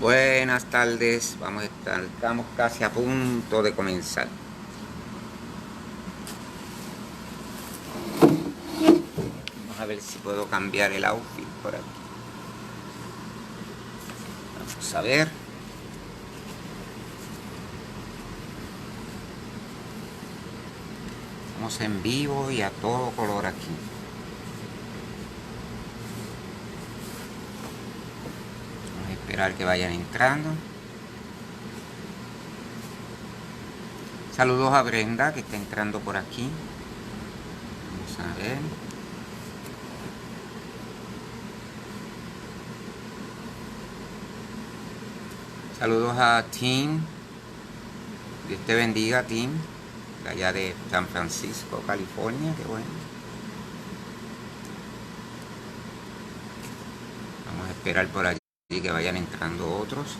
Buenas tardes, estamos casi a punto de comenzar. Vamos a ver si puedo cambiar el outfit por aquí. Vamos a ver. Estamos en vivo y a todo color aquí. Vamos a esperar que vayan entrando. Saludos a Brenda que está entrando por aquí. Vamos a ver. Saludos a Tim. Dios te bendiga, Tim. De allá de San Francisco, California. Qué bueno. Vamos a esperar por allí que vayan entrando otros.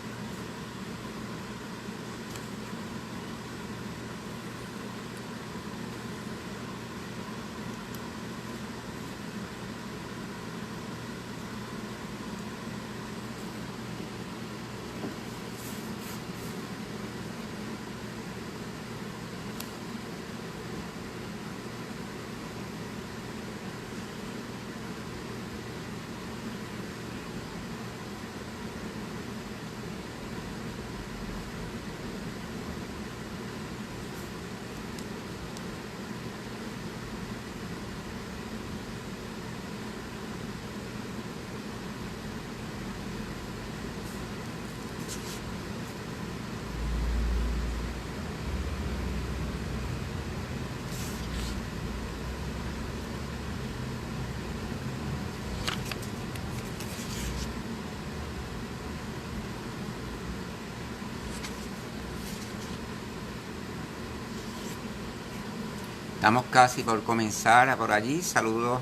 Estamos casi por comenzar por allí. Saludos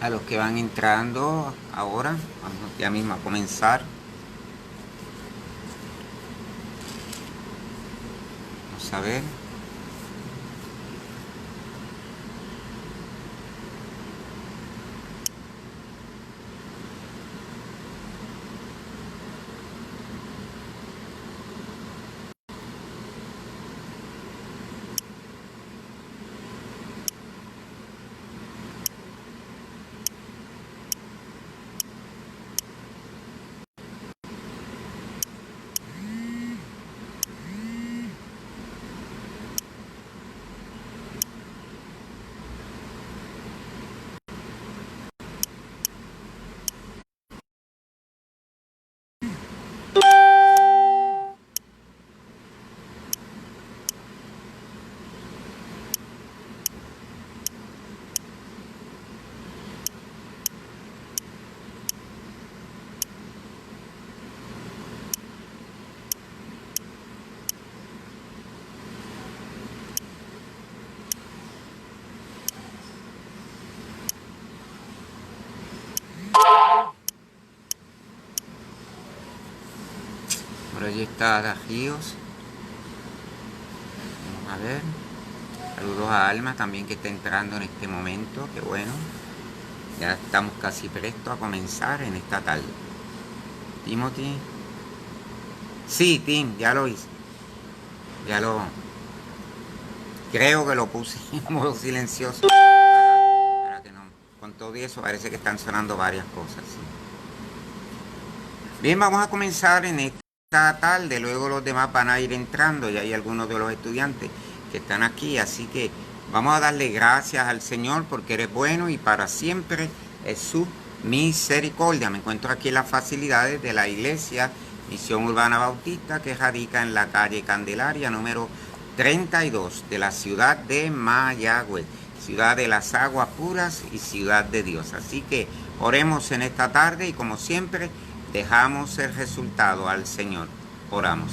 a los que van entrando ahora. Vamos ya mismo a comenzar. Vamos a ver. Por allí está Dajíos. Vamos a ver. Saludos a Alma también que está entrando en este momento. Qué bueno. Ya estamos casi prestos a comenzar en esta tarde. Timothy. Sí, Tim, ya lo hice. Ya lo... Creo que lo puse en modo silencioso. Para que no... Con todo eso parece que están sonando varias cosas. ¿Sí? Bien, vamos a comenzar en esta tarde. Luego los demás van a ir entrando. Y hay algunos de los estudiantes que están aquí. Así que vamos a darle gracias al Señor porque eres bueno y para siempre es su misericordia. Me encuentro aquí en las facilidades de la iglesia Misión Urbana Bautista que radica en la calle Candelaria número 32 de la ciudad de Mayagüez, ciudad de las aguas puras y ciudad de Dios. Así que oremos en esta tarde y como siempre dejamos el resultado al Señor. Oramos.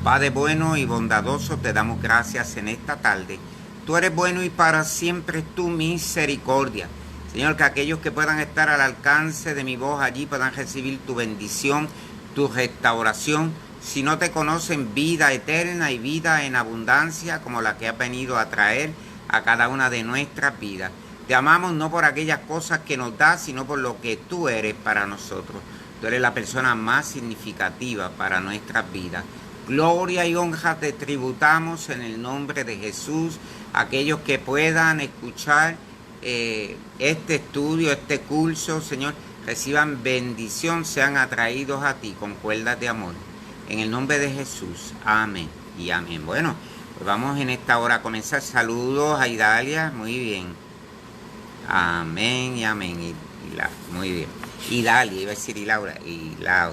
Padre bueno y bondadoso, te damos gracias en esta tarde. Tú eres bueno y para siempre es tu misericordia. Señor, que aquellos que puedan estar al alcance de mi voz allí puedan recibir tu bendición, tu restauración. Si no te conocen, vida eterna y vida en abundancia como la que has venido a traer a cada una de nuestras vidas. Te amamos no por aquellas cosas que nos das, sino por lo que tú eres para nosotros. Tú eres la persona más significativa para nuestras vidas. Gloria y honra te tributamos en el nombre de Jesús. Aquellos que puedan escuchar este estudio, este curso, Señor, reciban bendición, sean atraídos a ti con cuerdas de amor. En el nombre de Jesús. Amén y amén. Bueno, pues vamos en esta hora a comenzar. Saludos a Idalia. Muy bien. Amén y amén. Muy bien. Idalia, iba a decir Laura. ¿Verdad?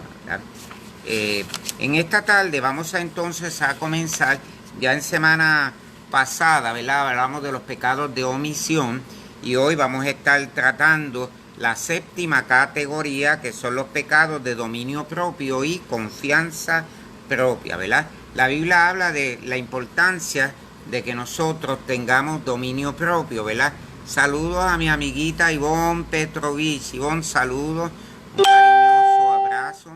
En esta tarde vamos a entonces a comenzar, ya en semana pasada, ¿verdad? Hablamos de los pecados de omisión y hoy vamos a estar tratando la séptima categoría, que son los pecados de dominio propio y confianza propia, ¿verdad? La Biblia habla de la importancia de que nosotros tengamos dominio propio, ¿verdad? Saludos a mi amiguita Ivonne Petrovich. Ivonne, saludos, un cariñoso abrazo.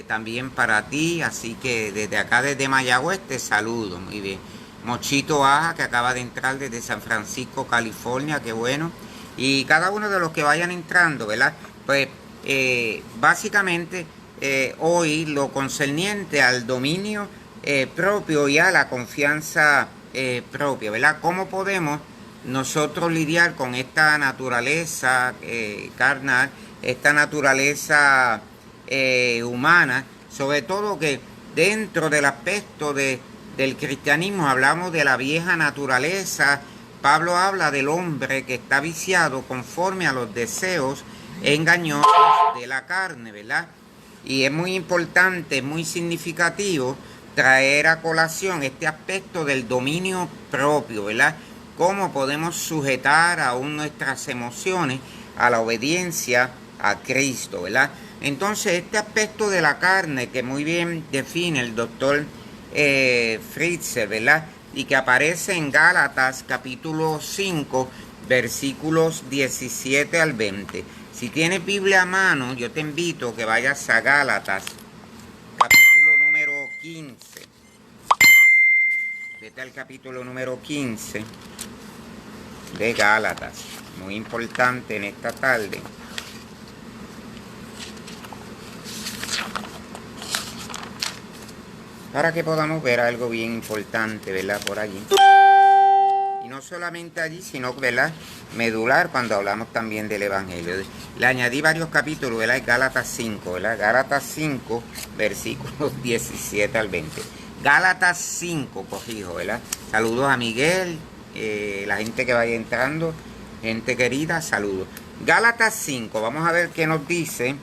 También para ti, así que desde acá, desde Mayagüez, te saludo, muy bien. Mochito Aja, que acaba de entrar desde San Francisco, California, qué bueno. Y cada uno de los que vayan entrando, ¿verdad? Pues básicamente hoy lo concerniente al dominio propio y a la confianza propia, ¿verdad? ¿Cómo podemos nosotros lidiar con esta naturaleza carnal, esta naturaleza humana, sobre todo que dentro del aspecto del cristianismo hablamos de la vieja naturaleza? Pablo habla del hombre que está viciado conforme a los deseos engañosos de la carne, ¿verdad? Y es muy importante, muy significativo traer a colación este aspecto del dominio propio, ¿verdad? Cómo podemos sujetar aún nuestras emociones a la obediencia a Cristo, ¿verdad? Entonces, este aspecto de la carne que muy bien define el doctor Fritzer, ¿verdad? Y que aparece en Gálatas capítulo 5, versículos 17 al 20. Si tienes Biblia a mano, yo te invito a que vayas a Gálatas capítulo número 15. Vete al capítulo número 15 de Gálatas. Muy importante en esta tarde. Para que podamos ver algo bien importante, ¿verdad? Por allí. Y no solamente allí, sino, ¿verdad? Medular cuando hablamos también del Evangelio. Le añadí varios capítulos, ¿verdad? Gálatas 5, ¿verdad? Gálatas 5, versículos 17 al 20. Gálatas 5, corrijo, ¿verdad? Saludos a Miguel, la gente que vaya entrando, gente querida, saludos. Gálatas 5, vamos a ver qué nos dice,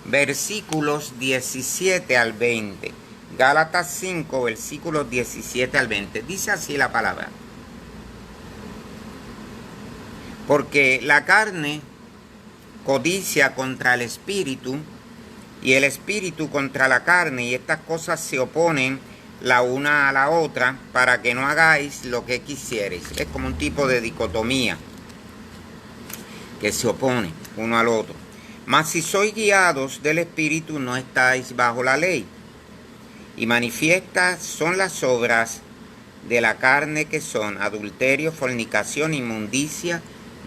versículos 17 al 20. Gálatas 5, versículos 17 al 20. Dice así la palabra. Porque la carne codicia contra el espíritu y el espíritu contra la carne, y estas cosas se oponen la una a la otra para que no hagáis lo que quisierais. Es como un tipo de dicotomía que se opone uno al otro. Mas si sois guiados del espíritu, no estáis bajo la ley. Y manifiestas son las obras de la carne, que son adulterio, fornicación, inmundicia,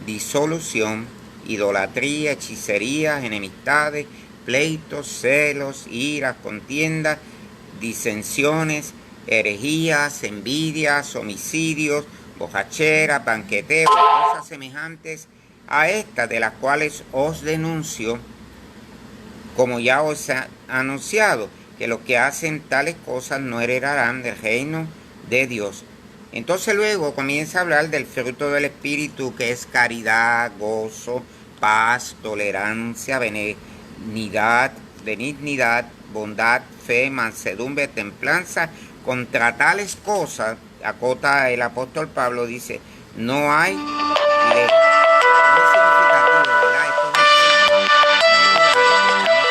disolución, idolatría, hechicerías, enemistades, pleitos, celos, iras, contiendas, disensiones, herejías, envidias, homicidios, borracheras, banqueteos, cosas semejantes a estas, de las cuales os denuncio, como ya os he anunciado, que los que hacen tales cosas no heredarán del reino de Dios. Entonces luego comienza a hablar del fruto del Espíritu, que es caridad, gozo, paz, tolerancia, benignidad, bondad, fe, mansedumbre, templanza. Contra tales cosas, acota el apóstol Pablo, dice, no hay ley. Muy significativo, ¿verdad?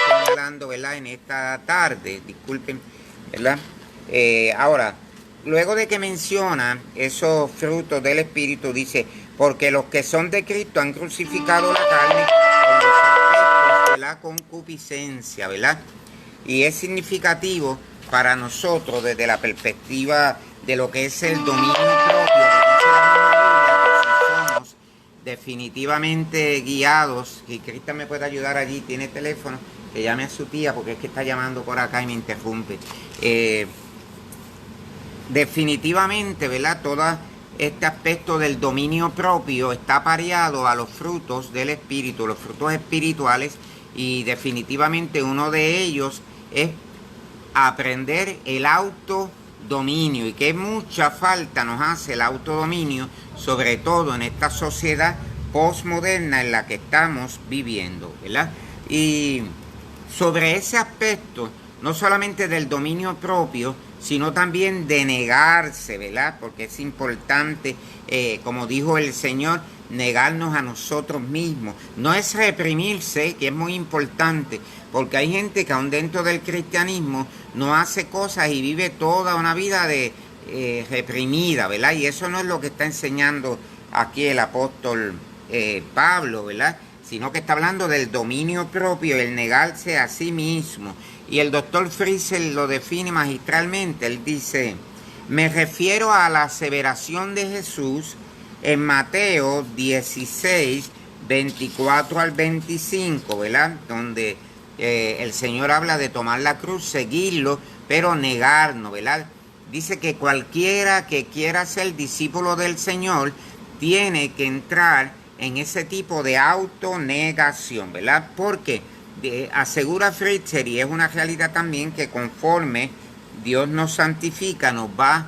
Estamos señalando, ¿verdad? En esta tarde, disculpen, ¿verdad? Ahora, luego de que menciona esos frutos del Espíritu, dice, porque los que son de Cristo han crucificado la carne con los aspectos de la concupiscencia, ¿verdad? Y es significativo para nosotros desde la perspectiva de lo que es el dominio propio, que dice la misma Biblia, que si somos definitivamente guiados, y Cristian me puede ayudar allí, tiene teléfono, que llame a su tía porque es que está llamando por acá y me interrumpe. Definitivamente, ¿verdad? Todo este aspecto del dominio propio está pareado a los frutos del espíritu, los frutos espirituales, y definitivamente uno de ellos es aprender el autodominio, y que mucha falta nos hace el autodominio, sobre todo en esta sociedad postmoderna en la que estamos viviendo, ¿verdad? Y sobre ese aspecto, no solamente del dominio propio, sino también de negarse, ¿verdad? Porque es importante, como dijo el Señor, negarnos a nosotros mismos. No es reprimirse, que es muy importante, porque hay gente que aún dentro del cristianismo no hace cosas y vive toda una vida de reprimida, ¿verdad? Y eso no es lo que está enseñando aquí el apóstol Pablo, ¿verdad? Sino que está hablando del dominio propio, el negarse a sí mismo. Y el doctor Friesel lo define magistralmente. Él dice: me refiero a la aseveración de Jesús en Mateo 16, 24 al 25, ¿verdad? Donde el Señor habla de tomar la cruz, seguirlo, pero negarnos, ¿verdad? Dice que cualquiera que quiera ser discípulo del Señor tiene que entrar en ese tipo de autonegación, ¿verdad? Porque asegura Fritzsche, y es una realidad también, que conforme Dios nos santifica, nos va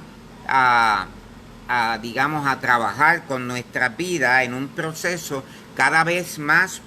digamos, a trabajar con nuestra vida en un proceso cada vez más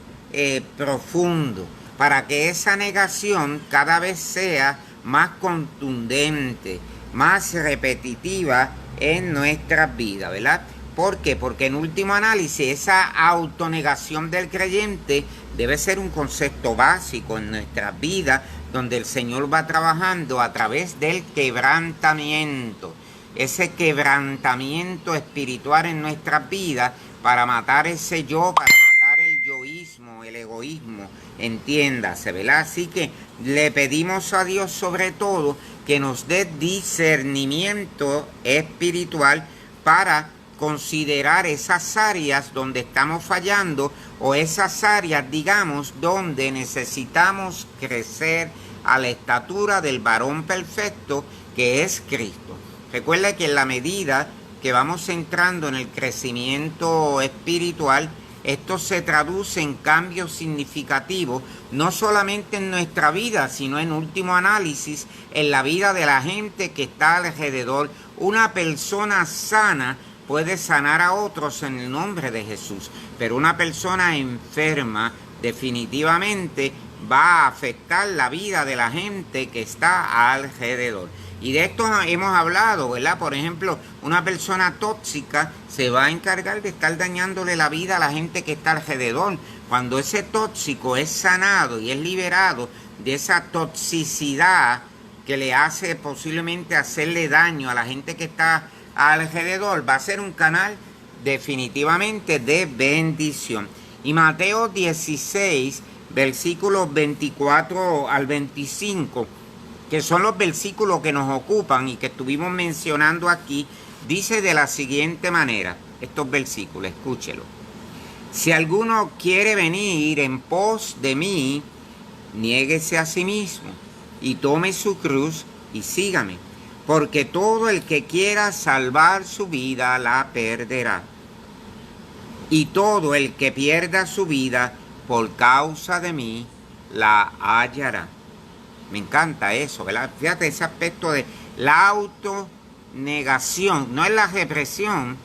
profundo, para que esa negación cada vez sea más contundente, más repetitiva en nuestras vidas, ¿verdad? ¿Por qué? Porque en último análisis esa autonegación del creyente debe ser un concepto básico en nuestras vidas, donde el Señor va trabajando a través del quebrantamiento. Ese quebrantamiento espiritual en nuestras vidas para matar ese yo, para matar el yoísmo, el egoísmo, entiéndase, ¿verdad? Así que le pedimos a Dios sobre todo que nos dé discernimiento espiritual para considerar esas áreas donde estamos fallando, o esas áreas, digamos, donde necesitamos crecer a la estatura del varón perfecto que es Cristo. Recuerda que en la medida que vamos entrando en el crecimiento espiritual, esto se traduce en cambios significativos, no solamente en nuestra vida, sino en último análisis, en la vida de la gente que está alrededor. Una persona sana puede sanar a otros en el nombre de Jesús, pero una persona enferma definitivamente va a afectar la vida de la gente que está alrededor. Y de esto hemos hablado, ¿verdad? Por ejemplo, una persona tóxica se va a encargar de estar dañándole la vida a la gente que está alrededor. Cuando ese tóxico es sanado y es liberado de esa toxicidad que le hace posiblemente hacerle daño a la gente que está alrededor, va a ser un canal definitivamente de bendición. Y Mateo 16, versículos 24 al 25, que son los versículos que nos ocupan y que estuvimos mencionando aquí, dice de la siguiente manera, estos versículos, escúchelo: si alguno quiere venir en pos de mí, niéguese a sí mismo y tome su cruz y sígame, porque todo el que quiera salvar su vida la perderá, y todo el que pierda su vida por causa de mí la hallará. Me encanta eso, ¿verdad? Fíjate ese aspecto de la autonegación. No es la represión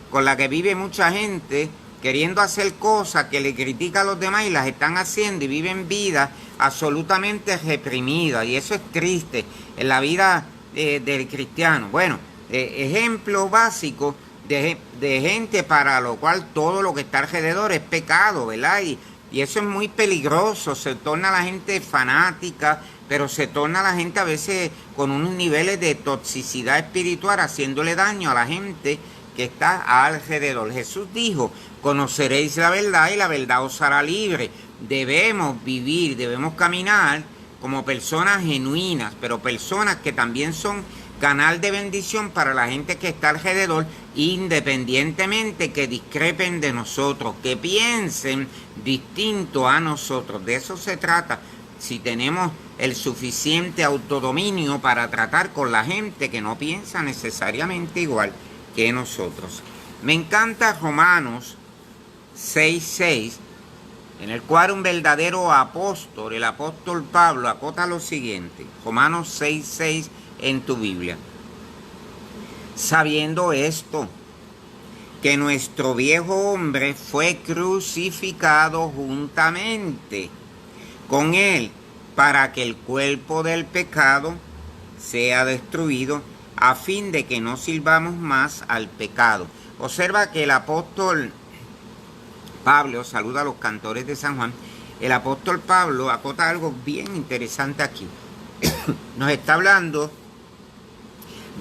con la que vive mucha gente queriendo hacer cosas que le critica a los demás y las están haciendo, y viven vidas absolutamente reprimidas. Y eso es triste en la vida del cristiano. Bueno, ejemplo básico de gente para lo cual todo lo que está alrededor es pecado, ¿verdad? Y eso es muy peligroso. Se torna la gente fanática, pero se torna la gente a veces con unos niveles de toxicidad espiritual, haciéndole daño a la gente que está alrededor. Jesús dijo: conoceréis la verdad y la verdad os hará libre. Debemos vivir, debemos caminar como personas genuinas, pero personas que también son canal de bendición para la gente que está alrededor, independientemente que discrepen de nosotros, que piensen distinto a nosotros. De eso se trata. si tenemos el suficiente autodominio para tratar con la gente que no piensa necesariamente igual que nosotros. Me encanta Romanos 6:6, en el cual un verdadero apóstol, el apóstol Pablo, acota lo siguiente. Romanos 6:6 en tu Biblia. Sabiendo esto, que nuestro viejo hombre fue crucificado juntamente con él, para que el cuerpo del pecado sea destruido, a fin de que no sirvamos más al pecado. Observa que el apóstol Pablo, saluda a los cantores de San Juan, el apóstol Pablo acota algo bien interesante aquí. Nos está hablando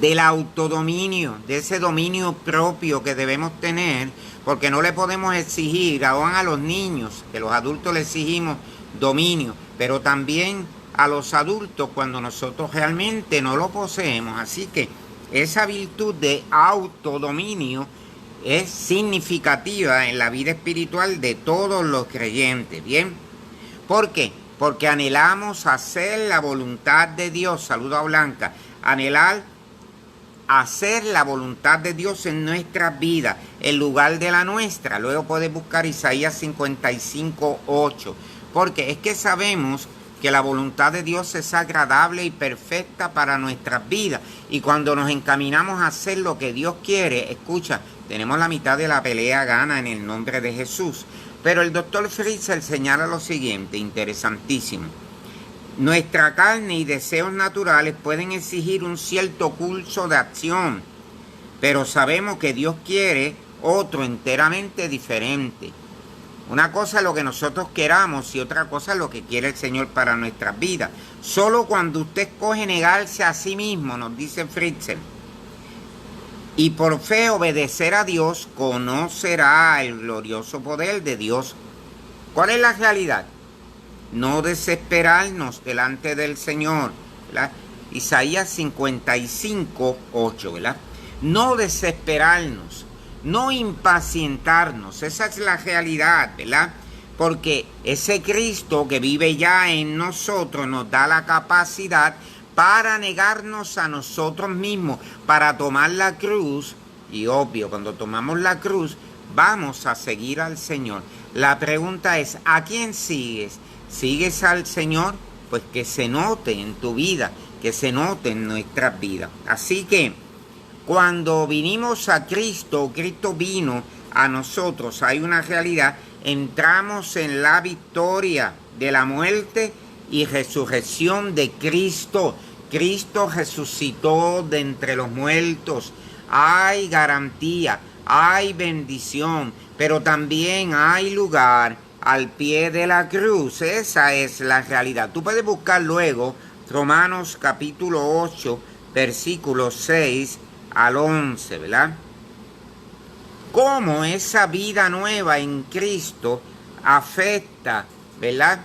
del autodominio, de ese dominio propio que debemos tener, porque no le podemos exigir aún a los niños, que los adultos le exigimos dominio, pero también a los adultos cuando nosotros realmente no lo poseemos. Así que esa virtud de autodominio es significativa en la vida espiritual de todos los creyentes. ¿Bien? ¿Por qué? Porque anhelamos hacer la voluntad de Dios. Saluda a Blanca. Anhelar hacer la voluntad de Dios en nuestras vidas, en lugar de la nuestra. Luego puedes buscar Isaías 55:8. Porque es que sabemos que la voluntad de Dios es agradable y perfecta para nuestras vidas. Y cuando nos encaminamos a hacer lo que Dios quiere, escucha, tenemos la mitad de la pelea gana en el nombre de Jesús. Pero el doctor Fritzel señala lo siguiente, interesantísimo. Nuestra carne y deseos naturales pueden exigir un cierto curso de acción, pero sabemos que Dios quiere otro enteramente diferente. Una cosa es lo que nosotros queramos y otra cosa es lo que quiere el Señor para nuestras vidas. Solo cuando usted escoge negarse a sí mismo, nos dice Fritzel, y por fe obedecer a Dios, conocerá el glorioso poder de Dios. ¿Cuál es la realidad? No desesperarnos delante del Señor, ¿verdad? Isaías 55:8, ¿verdad? No desesperarnos, no impacientarnos, esa es la realidad, ¿verdad? Porque ese Cristo que vive ya en nosotros nos da la capacidad para negarnos a nosotros mismos, para tomar la cruz, y obvio, cuando tomamos la cruz, vamos a seguir al Señor. La pregunta es, ¿a quién sigues? ¿Sigues al Señor? Pues que se note en tu vida, que se note en nuestras vidas. Así que cuando vinimos a Cristo, Cristo vino a nosotros, hay una realidad, entramos en la victoria de la muerte y resurrección de Cristo. Cristo resucitó de entre los muertos. Hay garantía, hay bendición, pero también hay lugar al pie de la cruz. Esa es la realidad. Tú puedes buscar luego Romanos capítulo 8, versículos 6 al 11, ¿verdad? Cómo esa vida nueva en Cristo afecta, ¿verdad?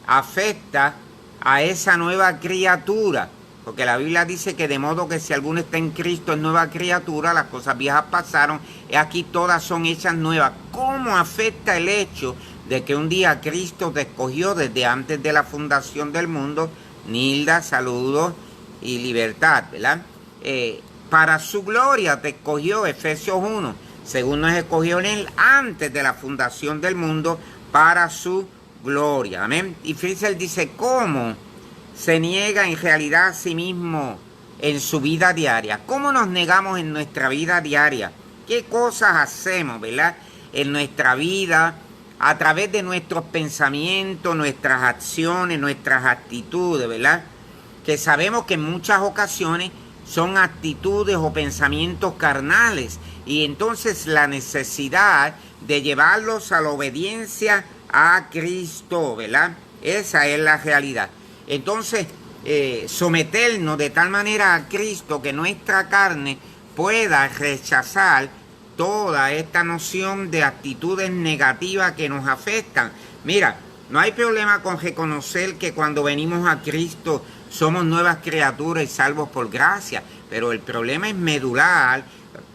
Afecta a esa nueva criatura. Porque la Biblia dice que de modo que si alguno está en Cristo es nueva criatura, las cosas viejas pasaron y aquí todas son hechas nuevas. ¿Cómo afecta el hecho de que un día Cristo te escogió desde antes de la fundación del mundo? Nilda, saludos y libertad, ¿verdad? Para su gloria te escogió, Efesios 1. Según nos escogió en él antes de la fundación del mundo para su gloria. Amén. Y Fritzel dice, ¿cómo se niega en realidad a sí mismo en su vida diaria? ¿Cómo nos negamos en nuestra vida diaria? ¿Qué cosas hacemos, verdad? En nuestra vida, a través de nuestros pensamientos, nuestras acciones, nuestras actitudes, ¿verdad? Que sabemos que en muchas ocasiones son actitudes o pensamientos carnales. Y entonces la necesidad de llevarlos a la obediencia a Cristo, ¿verdad? Esa es la realidad. Entonces, someternos de tal manera a Cristo que nuestra carne pueda rechazar toda esta noción de actitudes negativas que nos afectan. Mira, no hay problema con reconocer que cuando venimos a Cristo somos nuevas criaturas y salvos por gracia, pero el problema es medular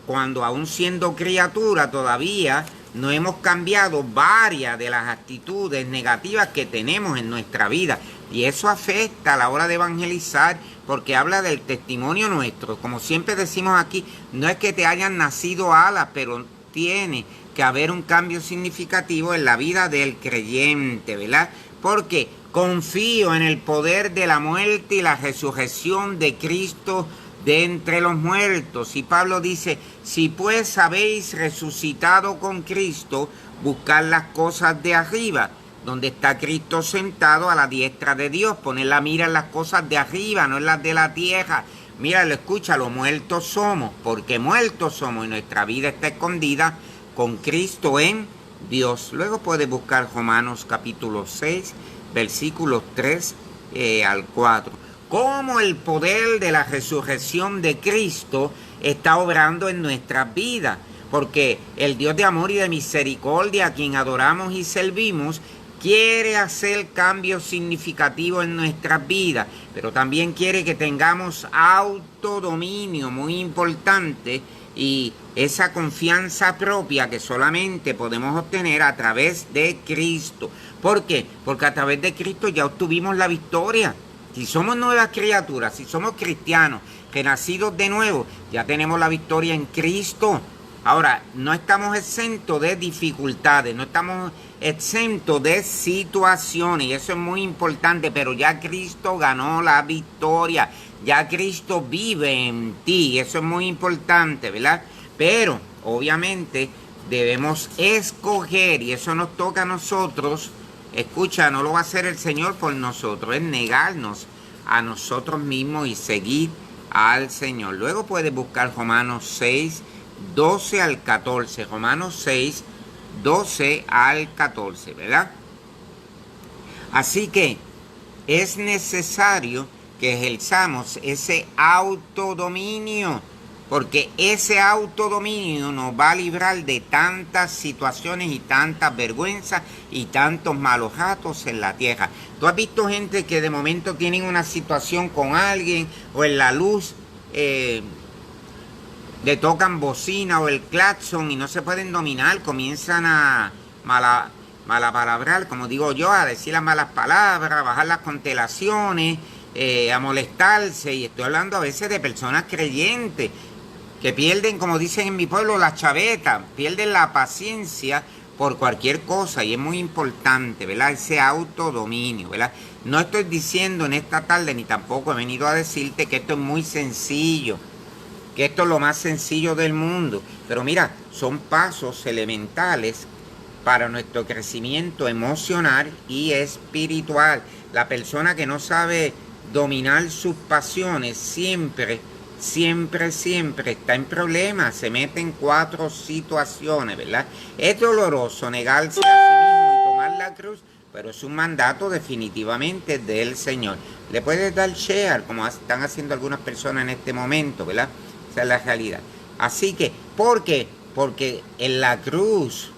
cuando aún siendo criatura todavía no hemos cambiado varias de las actitudes negativas que tenemos en nuestra vida. Y eso afecta a la hora de evangelizar, porque habla del testimonio nuestro. Como siempre decimos aquí, no es que te hayan nacido alas, pero tiene que haber un cambio significativo en la vida del creyente, ¿verdad? Porque confío en el poder de la muerte y la resurrección de Cristo de entre los muertos. Y Pablo dice, si pues habéis resucitado con Cristo, buscad las cosas de arriba, donde está Cristo sentado a la diestra de Dios. Poner la mira en las cosas de arriba, no en las de la tierra. Míralo, escúchalo, muertos somos, porque muertos somos y nuestra vida está escondida con Cristo en Dios. Luego puedes buscar Romanos capítulo 6, versículos 3 al 4. Cómo el poder de la resurrección de Cristo está obrando en nuestras vidas. Porque el Dios de amor y de misericordia, a quien adoramos y servimos, quiere hacer cambios significativos en nuestras vidas, pero también quiere que tengamos autodominio, muy importante, y esa confianza propia que solamente podemos obtener a través de Cristo. ¿Por qué? Porque a través de Cristo ya obtuvimos la victoria. Si somos nuevas criaturas, si somos cristianos, renacidos de nuevo, ya tenemos la victoria en Cristo. Ahora, no estamos exentos de dificultades, no estamos exentos de situaciones, y eso es muy importante, pero ya Cristo ganó la victoria, ya Cristo vive en ti, eso es muy importante, ¿verdad? Pero, obviamente, debemos escoger, y eso nos toca a nosotros. Escucha, no lo va a hacer el Señor por nosotros, es negarnos a nosotros mismos y seguir al Señor. Luego puedes buscar Romanos 6, 12 al 14, Romanos 6, 12 al 14, ¿verdad? Así que es necesario que ejerzamos ese autodominio, porque ese autodominio nos va a librar de tantas situaciones y tantas vergüenzas y tantos malos ratos en la tierra. ¿Tú has visto gente que de momento tienen una situación con alguien o en la luz le tocan bocina o el claxon y no se pueden dominar, comienzan a malapalabrar, como digo yo, a decir las malas palabras, a bajar las constelaciones, a molestarse? Y estoy hablando a veces de personas creyentes que pierden, como dicen en mi pueblo, la chaveta, pierden la paciencia por cualquier cosa, y es muy importante, ¿verdad? Ese autodominio, ¿verdad? No estoy diciendo en esta tarde, ni tampoco he venido a decirte que esto es muy sencillo, que esto es lo más sencillo del mundo, pero mira, son pasos elementales para nuestro crecimiento emocional y espiritual. La persona que no sabe dominar sus pasiones siempre está en problemas, se mete en 4 situaciones, ¿verdad? Es doloroso negarse a sí mismo y tomar la cruz, pero es un mandato definitivamente del Señor. Le puedes dar share, como están haciendo algunas personas en este momento, ¿verdad? Esa es la realidad. Así que, ¿por qué? Porque en la cruz,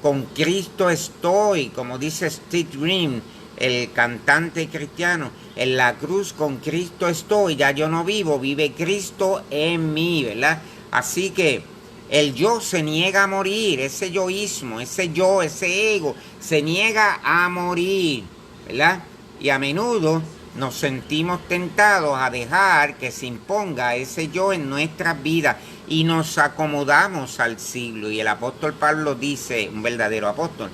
con Cristo estoy, como dice Steve Green, el cantante cristiano, en la cruz con Cristo estoy, ya yo no vivo, vive Cristo en mí, ¿verdad? Así que el yo se niega a morir, ese yoísmo, ese yo, ese ego, se niega a morir, ¿verdad? Y a menudo nos sentimos tentados a dejar que se imponga ese yo en nuestras vidas y nos acomodamos al siglo. Y el apóstol Pablo dice, un verdadero apóstol,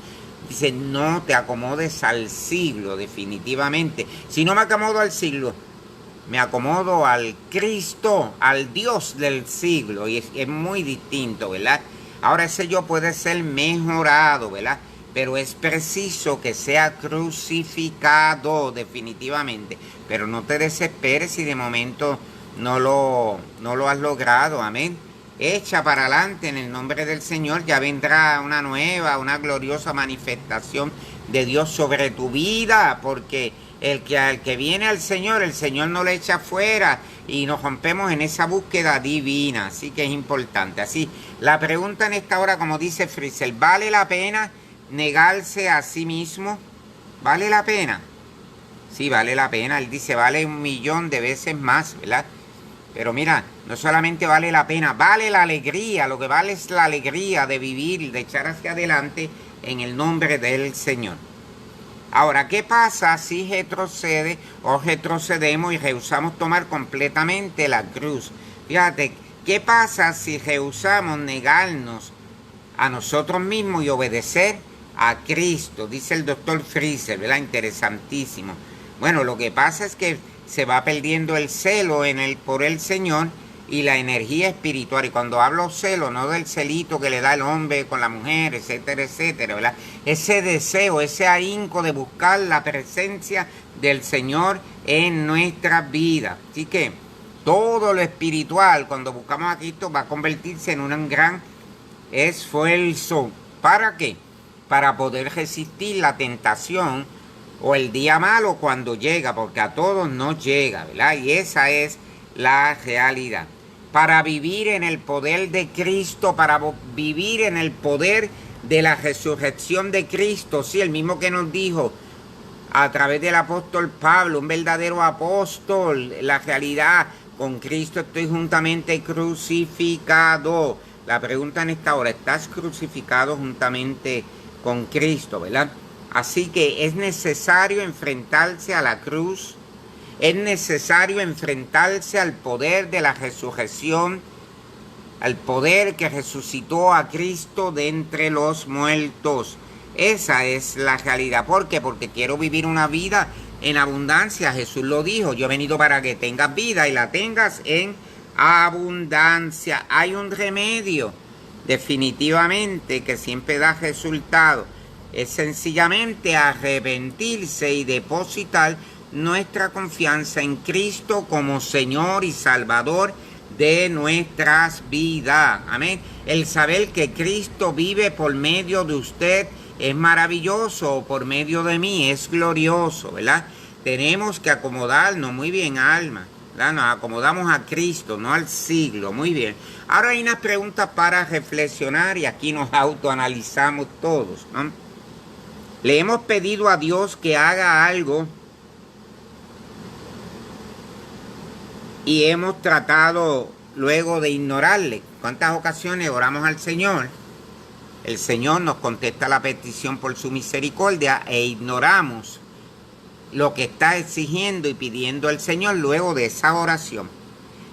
dice, no te acomodes al siglo, definitivamente. Si no me acomodo al siglo, me acomodo al Cristo, al Dios del siglo, y es muy distinto, ¿verdad? Ahora ese yo puede ser mejorado, ¿verdad? Pero es preciso que sea crucificado, definitivamente. Pero no te desesperes si de momento no lo has logrado, amén. Echa para adelante en el nombre del Señor, ya vendrá una nueva, una gloriosa manifestación de Dios sobre tu vida, porque al que viene al Señor, el Señor no le echa fuera, y nos rompemos en esa búsqueda divina, así que es importante. Así, la pregunta en esta hora, como dice Frisell, ¿vale la pena negarse a sí mismo? ¿Vale la pena? Sí, vale la pena. Él dice, vale 1.000.000 de veces más, ¿verdad? Pero mira, no solamente vale la pena, vale la alegría. Lo que vale es la alegría de vivir y de echar hacia adelante en el nombre del Señor. Ahora, ¿qué pasa si retrocede o retrocedemos y rehusamos tomar completamente la cruz? Fíjate, ¿qué pasa si rehusamos negarnos a nosotros mismos y obedecer a Cristo? Dice el doctor Freezer, ¿verdad? Interesantísimo. Bueno, lo que pasa es que se va perdiendo el celo por el Señor y la energía espiritual. Y cuando hablo celo, no del celito que le da el hombre con la mujer, etcétera, etcétera, ¿verdad? Ese deseo, ese ahínco de buscar la presencia del Señor en nuestras vidas. Así que todo lo espiritual, cuando buscamos a Cristo, va a convertirse en un gran esfuerzo. ¿Para qué? Para poder resistir la tentación o el día malo cuando llega, porque a todos nos llega, ¿verdad? Y esa es la realidad. Para vivir en el poder de Cristo, para vivir en el poder de la resurrección de Cristo, sí, el mismo que nos dijo a través del apóstol Pablo, un verdadero apóstol, la realidad, con Cristo estoy juntamente crucificado. La pregunta en esta hora, ¿estás crucificado juntamente con Cristo, verdad? Así que es necesario enfrentarse a la cruz, es necesario enfrentarse al poder de la resurrección, al poder que resucitó a Cristo de entre los muertos. Esa es la realidad. ¿Por qué? Porque quiero vivir una vida en abundancia. Jesús lo dijo, yo he venido para que tengas vida y la tengas en abundancia. Hay un remedio, definitivamente, que siempre da resultado. Es sencillamente arrepentirse y depositar nuestra confianza en Cristo como Señor y Salvador de nuestras vidas. Amén. El saber que Cristo vive por medio de usted es maravilloso, por medio de mí es glorioso, ¿verdad? Tenemos que acomodarnos muy bien, alma, ¿verdad? Nos acomodamos a Cristo, no al siglo, muy bien. Ahora hay unas preguntas para reflexionar y aquí nos autoanalizamos todos, ¿no? Le hemos pedido a Dios que haga algo y hemos tratado luego de ignorarle. ¿Cuántas ocasiones oramos al Señor? El Señor nos contesta la petición por su misericordia e ignoramos lo que está exigiendo y pidiendo el Señor luego de esa oración.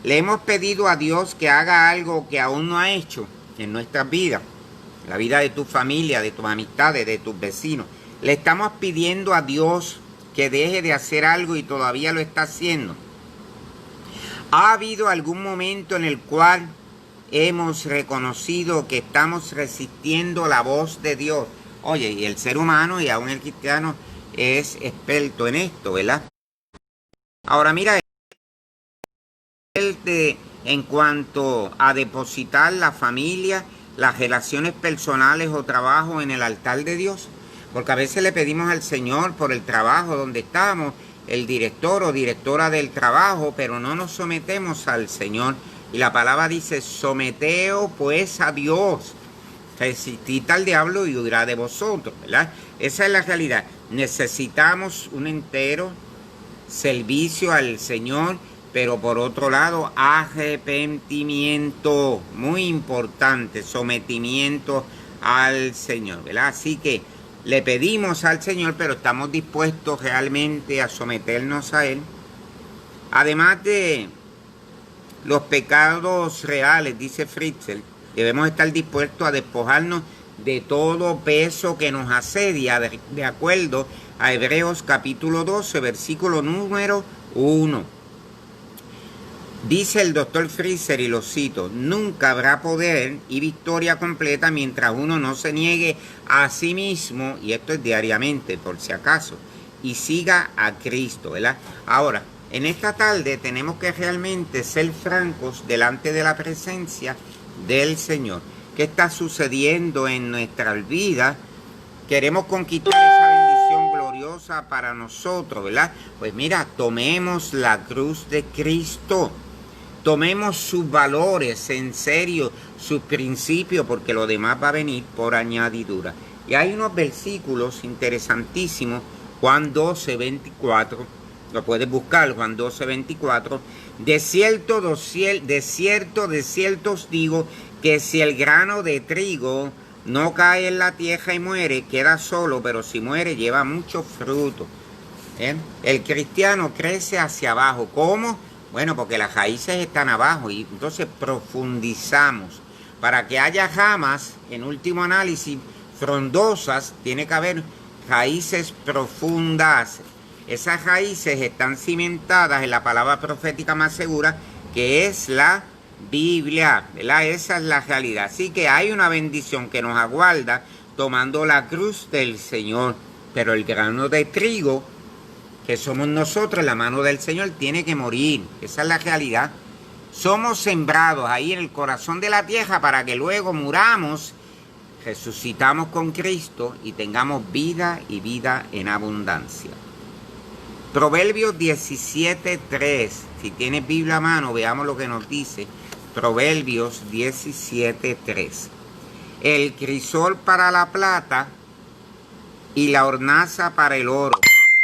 Le hemos pedido a Dios que haga algo que aún no ha hecho en nuestras vidas, la vida de tu familia, de tus amistades, de tus vecinos. Le estamos pidiendo a Dios que deje de hacer algo y todavía lo está haciendo. ¿Ha habido algún momento en el cual hemos reconocido que estamos resistiendo la voz de Dios? Oye, y el ser humano y aún el cristiano es experto en esto, ¿verdad? Ahora mira, en cuanto a depositar la familia, las relaciones personales o trabajo en el altar de Dios, porque a veces le pedimos al Señor por el trabajo donde estamos, el director o directora del trabajo, pero no nos sometemos al Señor. Y la palabra dice, someteos pues a Dios, resistid al diablo y huirá de vosotros, ¿verdad? Esa es la realidad. Necesitamos un entero servicio al Señor, pero por otro lado, arrepentimiento, muy importante, sometimiento al Señor, ¿verdad? Así que le pedimos al Señor, pero estamos dispuestos realmente a someternos a Él. Además de los pecados reales, dice Fritzl, debemos estar dispuestos a despojarnos de todo peso que nos asedia, de acuerdo a Hebreos capítulo 12, versículo número 1. Dice el doctor Freezer, y lo cito, nunca habrá poder y victoria completa mientras uno no se niegue a sí mismo, y esto es diariamente por si acaso, y siga a Cristo, ¿verdad? Ahora, en esta tarde tenemos que realmente ser francos delante de la presencia del Señor. ¿Qué está sucediendo en nuestras vidas? Queremos conquistar esa bendición gloriosa para nosotros, ¿verdad? Pues mira, tomemos la cruz de Cristo. Tomemos sus valores en serio, sus principios, porque lo demás va a venir por añadidura. Y hay unos versículos interesantísimos, Juan 12, 24, lo puedes buscar, Juan 12, 24. De cierto os digo, que si el grano de trigo no cae en la tierra y muere, queda solo, pero si muere lleva mucho fruto. El cristiano crece hacia abajo. ¿Cómo? Bueno, porque las raíces están abajo y entonces profundizamos. Para que haya ramas, en último análisis, frondosas, tiene que haber raíces profundas. Esas raíces están cimentadas en la palabra profética más segura, que es la Biblia, ¿verdad? Esa es la realidad. Así que hay una bendición que nos aguarda tomando la cruz del Señor. Pero el grano de trigo, que somos nosotros, la mano del Señor, tiene que morir. Esa es la realidad. Somos sembrados ahí en el corazón de la tierra para que luego muramos, resucitamos con Cristo y tengamos vida y vida en abundancia. Proverbios 17:3. Si tienes Biblia a mano, veamos lo que nos dice. Proverbios 17:3. El crisol para la plata y la hornaza para el oro,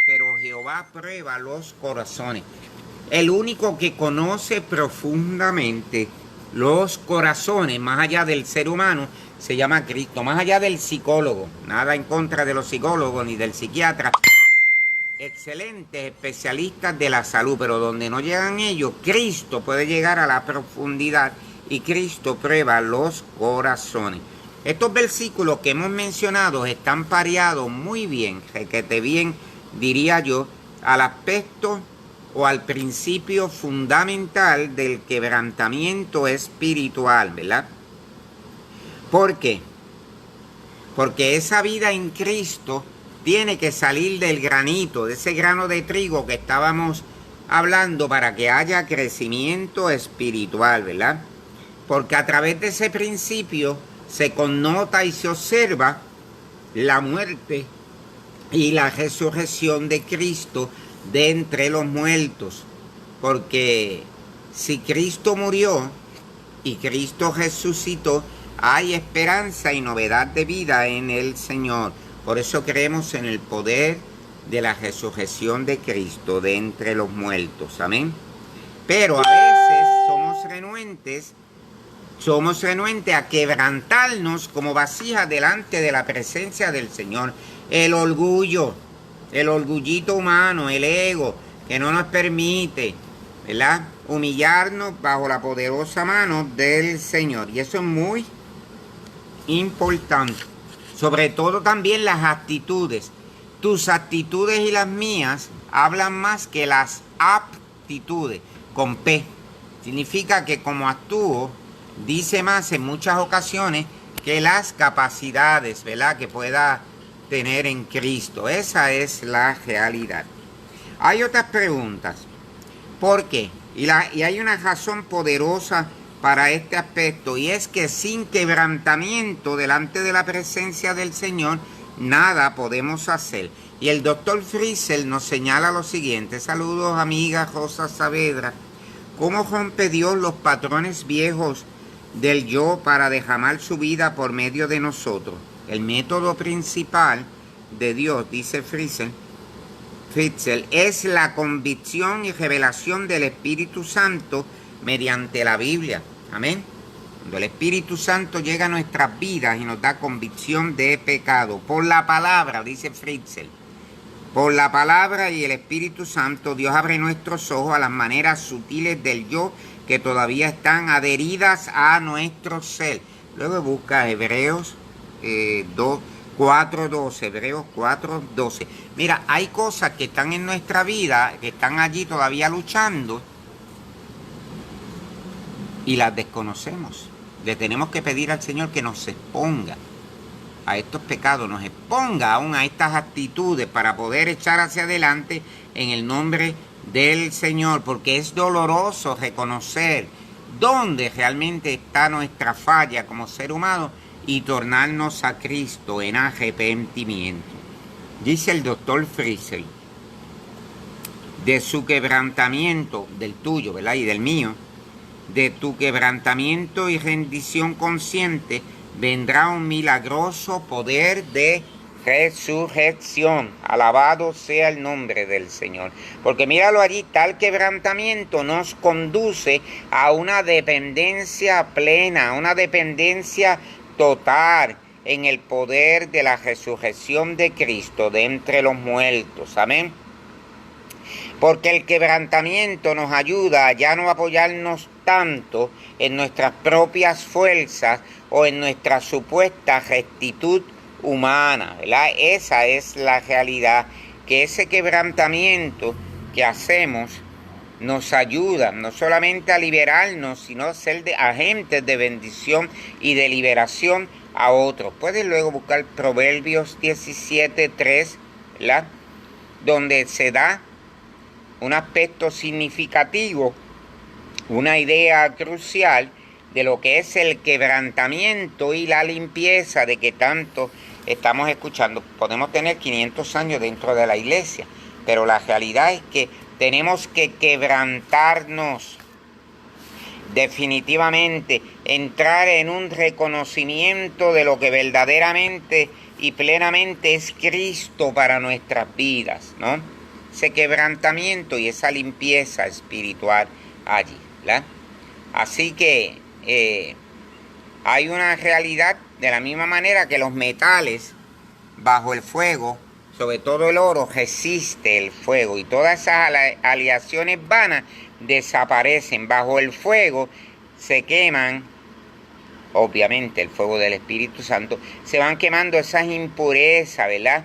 pero Jehová prueba los corazones. El único que conoce profundamente los corazones, más allá del ser humano, se llama Cristo. Más allá del psicólogo, nada en contra de los psicólogos ni del psiquiatra. Excelentes especialistas de la salud, pero donde no llegan ellos, Cristo puede llegar a la profundidad y Cristo prueba los corazones. Estos versículos que hemos mencionado están pareados muy bien, requete bien, diría yo, al aspecto o al principio fundamental del quebrantamiento espiritual, ¿verdad? ¿Por qué? Porque esa vida en Cristo tiene que salir del granito, de ese grano de trigo que estábamos hablando, para que haya crecimiento espiritual, ¿verdad? Porque a través de ese principio se connota y se observa la muerte y la resurrección de Cristo de entre los muertos. Porque si Cristo murió y Cristo resucitó, hay esperanza y novedad de vida en el Señor. Por eso creemos en el poder de la resurrección de Cristo de entre los muertos. Amén. Pero a veces somos renuentes a quebrantarnos como vasijas delante de la presencia del Señor. El orgullo, el orgullito humano, el ego, que no nos permite, ¿verdad?, humillarnos bajo la poderosa mano del Señor. Y eso es muy importante. Sobre todo también las actitudes. Tus actitudes y las mías hablan más que las aptitudes, con P. Significa que como actúo, dice más en muchas ocasiones que las capacidades, ¿verdad?, que pueda tener en Cristo. Esa es la realidad. Hay otras preguntas. ¿Por qué? Y hay una razón poderosa para este aspecto, y es que sin quebrantamiento delante de la presencia del Señor, nada podemos hacer. Y el doctor Friesel nos señala lo siguiente. Saludos, amiga Rosa Saavedra. ¿Cómo rompe Dios los patrones viejos del yo para derramar su vida por medio de nosotros? El método principal de Dios, dice Friesel, es la convicción y revelación del Espíritu Santo mediante la Biblia. Amén. Cuando el Espíritu Santo llega a nuestras vidas y nos da convicción de pecado, por la palabra, dice Friesel, por la palabra y el Espíritu Santo, Dios abre nuestros ojos a las maneras sutiles del yo que todavía están adheridas a nuestro ser. Luego busca Hebreos 4:12, Hebreos 4:12. Mira, hay cosas que están en nuestra vida, que están allí todavía luchando, y las desconocemos. Le tenemos que pedir al Señor que nos exponga a estos pecados, nos exponga aún a estas actitudes para poder echar hacia adelante en el nombre del Señor, porque es doloroso reconocer dónde realmente está nuestra falla como ser humano y tornarnos a Cristo en arrepentimiento. Dice el doctor Friesel, de su quebrantamiento, del tuyo, ¿verdad?, y del mío, de tu quebrantamiento y rendición consciente, vendrá un milagroso poder de resurrección. Alabado sea el nombre del Señor. Porque míralo allí, tal quebrantamiento nos conduce a una dependencia plena, a una dependencia total. en el poder de la resurrección de Cristo de entre los muertos. Amén. Porque el quebrantamiento nos ayuda a ya no apoyarnos tanto en nuestras propias fuerzas o en nuestra supuesta rectitud humana, ¿verdad? Esa es la realidad, que ese quebrantamiento que hacemos nos ayuda no solamente a liberarnos, sino a ser agentes de bendición y de liberación a otros. Puedes luego buscar Proverbios 17:3, ¿verdad? Donde se da un aspecto significativo, una idea crucial de lo que es el quebrantamiento y la limpieza de que tanto estamos escuchando. Podemos tener 500 años dentro de la iglesia, pero la realidad es que tenemos que quebrantarnos definitivamente, entrar en un reconocimiento de lo que verdaderamente y plenamente es Cristo para nuestras vidas, ¿no? Ese quebrantamiento y esa limpieza espiritual allí, ¿verdad? Así que hay una realidad de la misma manera que los metales bajo el fuego, sobre todo el oro, resiste el fuego y todas esas aleaciones vanas desaparecen. Bajo el fuego se queman, obviamente el fuego del Espíritu Santo, se van quemando esas impurezas, ¿verdad?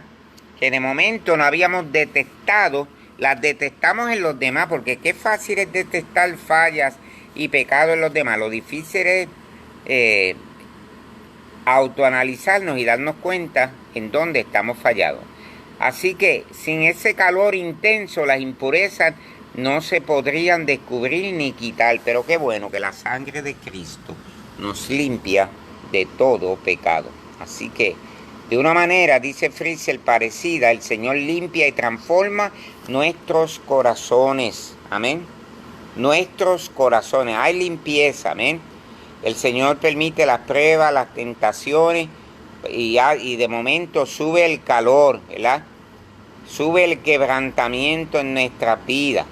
Que de momento no habíamos detectado, las detectamos en los demás, porque qué fácil es detectar fallas y pecados en los demás. Lo difícil es autoanalizarnos y darnos cuenta en dónde estamos fallados. Así que sin ese calor intenso, las impurezas no se podrían descubrir ni quitar. Pero qué bueno que la sangre de Cristo nos limpia de todo pecado. Así que, de una manera, dice Fritzl, parecida, el Señor limpia y transforma nuestros corazones. Amén. Nuestros corazones. Hay limpieza. Amén. El Señor permite las pruebas, las tentaciones, y de momento sube el calor, ¿verdad? Sube el quebrantamiento en nuestra vida.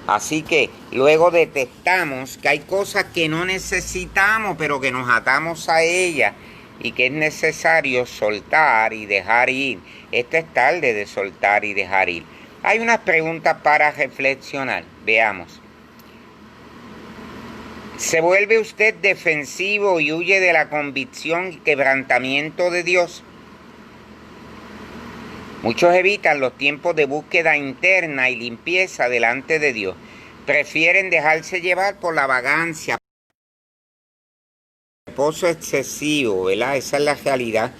Así que luego detectamos que hay cosas que no necesitamos, pero que nos atamos a ellas y que es necesario soltar y dejar ir. Esto es tarde de soltar y dejar ir. Hay unas preguntas para reflexionar. Veamos. ¿Se vuelve usted defensivo y huye de la convicción y quebrantamiento de Dios? Muchos evitan los tiempos de búsqueda interna y limpieza delante de Dios. Prefieren dejarse llevar por la vagancia, reposo excesivo, ¿verdad? Esa es la realidad.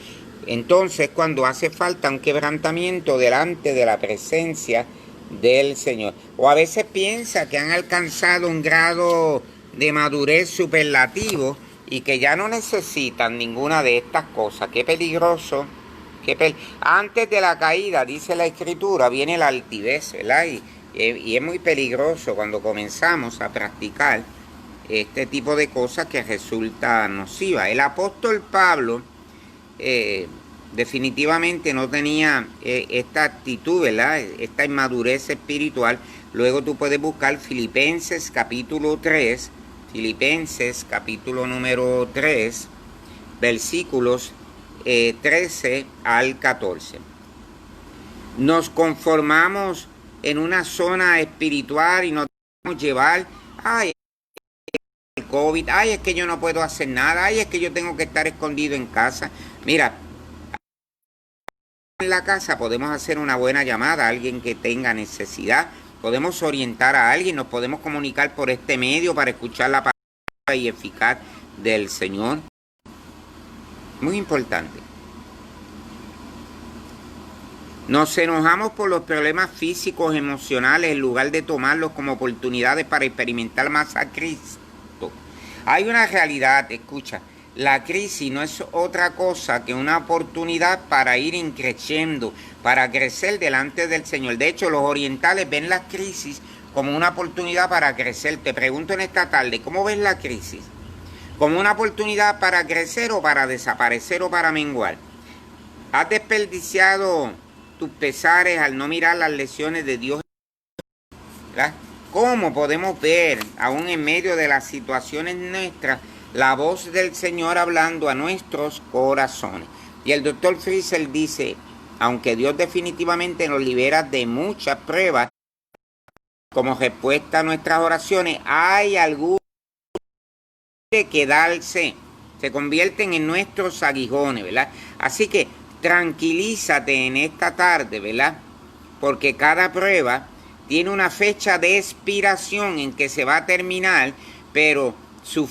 Entonces, cuando hace falta un quebrantamiento delante de la presencia del Señor. O a veces piensa que han alcanzado un grado de madurez superlativo y que ya no necesitan ninguna de estas cosas. Qué peligroso. Antes de la caída, dice la Escritura, viene la altivez, ¿verdad? Y es muy peligroso cuando comenzamos a practicar este tipo de cosas que resulta nociva. El apóstol Pablo definitivamente no tenía esta actitud, ¿verdad? Esta inmadurez espiritual. Luego tú puedes buscar Filipenses capítulo 3, Filipenses capítulo número 3, versículos 13 al 14. Nos conformamos en una zona espiritual y nos dejamos llevar. Ay, el COVID. Ay, es que yo no puedo hacer nada. Ay, es que yo tengo que estar escondido en casa. Mira, en la casa podemos hacer una buena llamada a alguien que tenga necesidad. Podemos orientar a alguien. Nos podemos comunicar por este medio para escuchar la palabra y eficaz del Señor. Muy importante. Nos enojamos por los problemas físicos, emocionales, en lugar de tomarlos como oportunidades para experimentar más a Cristo. Hay una realidad, escucha, la crisis no es otra cosa que una oportunidad para ir creciendo, para crecer delante del Señor. De hecho, los orientales ven las crisis como una oportunidad para crecer. Te pregunto en esta tarde, ¿cómo ves la crisis? ¿Como una oportunidad para crecer o para desaparecer o para menguar? ¿Has desperdiciado tus pesares al no mirar las lecciones de Dios? ¿Verdad? ¿Cómo podemos ver, aún en medio de las situaciones nuestras, la voz del Señor hablando a nuestros corazones. Y el doctor Friesel dice, aunque Dios definitivamente nos libera de muchas pruebas, como respuesta a nuestras oraciones, hay algunos que quedarse, se convierten en nuestros aguijones, ¿verdad? Así que tranquilízate en esta tarde, ¿verdad? Porque cada prueba tiene una fecha de expiración en que se va a terminar, pero su